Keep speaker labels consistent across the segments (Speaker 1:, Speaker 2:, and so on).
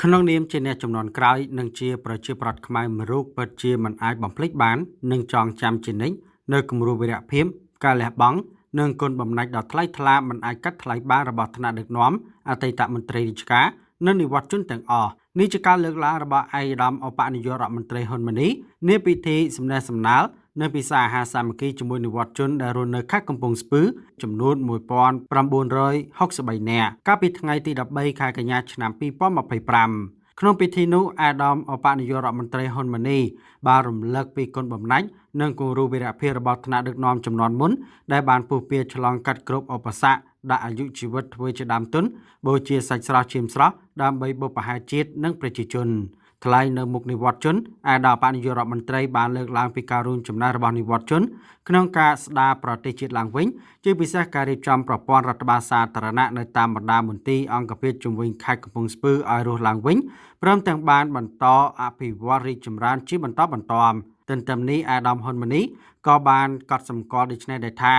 Speaker 1: ក្នុងនាមជាអ្នកចំនួនក្រោយនិងជាប្រជាប្រដ្ឋខ្មែរមួយរូបពិតជាមិនអាចបំភ្លេចបាននិងចងចាំជានិច្ចនៅគំរូវីរភាពការលះបង់និងគុណបំណាច់ដ៏ថ្លៃថ្លាមិនអាចកាត់ថ្លៃបានរបស់ថ្នាក់ដឹកនាំអតីតមន្ត្រីរាជការនិងនិវត្តជនទាំងអស់នេះជាការលើកឡើងរបស់ឯកឧត្តមឧបនាយករដ្ឋមន្ត្រីហ៊ុនម៉ាណីនាពិធីសម្ដែងសម្ដាលនៅពិសាអាហារសាមគ្គីជាមួយនិវត្តជនដែលរស់នៅខេត្តកំពង់ស្ពឺចំនួន1963នាក់កាលពីថ្ងៃទី13ខែកញ្ញាឆ្នាំ2025ក្នុងពិធីនោះអាដាមឧបនាយករដ្ឋមន្ត្រីហ៊ុនម៉ាណីបានរំលឹកពីគុណបំណាច់និងគំរូវីរភាពរបស់ថ្នាក់ដឹកនាំជំនាន់មុនដែលបានពុះពៀឆ្លងកាត់គ្រប់ឧបសគ្គដាក់អាយុជីវិតធ្វើជាដើមទុនបូជាសាច់ស្រស់ឈាមស្រស់ដើម្បីបុព្វហេតុជាតិនិងប្រជាជនថ្លែងនៅមុខនិវត្តជនអាដាមឧបនាយករដ្ឋមន្ត្រីបានលើកឡើងពីការរួមចំណែករបស់និវត្តជនក្នុងការស្ដារប្រទេសជាតិឡើងវិញជាពិសេសការរៀបចំប្រព័ន្ធរដ្ឋបាលសាធារណៈនៅតាមបណ្ដាមន្ទីរអង្គភាពជំវិញខេត្តកំពង់ស្ពឺឲ្យរស់ឡើងវិញព្រមទាំងបានបន្តអភិវឌ្ឍរីកចម្រើនជាបន្តបន្ទាប់ទន្ទឹមនេះអាដាមហ៊ុនម៉ាណីក៏បានកត់សម្គាល់ដូចនេះដែរថា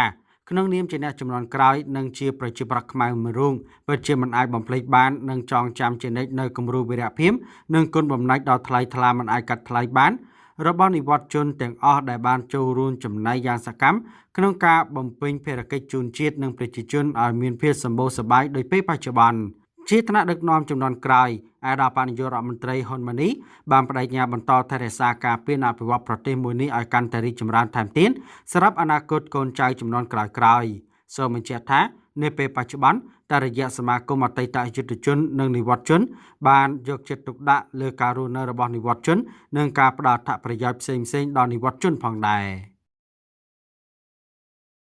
Speaker 1: ក្នុងនាមជាអ្នកចំនួនក្រោយនិងជាប្រជាប្រដ្ឋខ្មែរមួយរូបពិតជាមិនអាចបំភ្លេចបាននិងចងចាំជានិច្ចនៅគំរូវីរភាពនិងគុណបំណាច់ដ៏ថ្លៃថ្លាមិនអាចកាត់ថ្លៃបានរបស់និវត្តជនទាំងអស់ដែលបានចូលរួមចំណែកយ៉ាងសកម្មក្នុងការបំពេញភារកិច្ចជូនជាតិនិងប្រជាជនឲ្យមានភាពសម្បូរសប្បាយដោយពេលបច្ចុប្បន្នជាថ្នាក់ដឹកនាំជំនាន់ក្រោយអាដាមនាយករដ្ឋមន្ត្រីហ៊ុនម៉ាណីបានបដិញ្ញាបន្តថែរក្សាការពារអភិវឌ្ឍប្រទេសមួយនេះឲ្យកាន់តែរីកចម្រើនថែមទៀតសម្រាប់អនាគតកូនចៅជំនាន់ក្រោយៗសូមបញ្ជាក់ថានៅពេលបច្ចុប្បន្នតាមរយៈសមាគមអតីតយុទ្ធជននិងនិវត្តជនបានយកចិត្តទុកដាក់លើការរស់នៅរបស់និវត្តជននិងការផ្ដល់អត្ថប្រយោជន៍ផ្សេងៗដល់និវត្តជនផងដែរ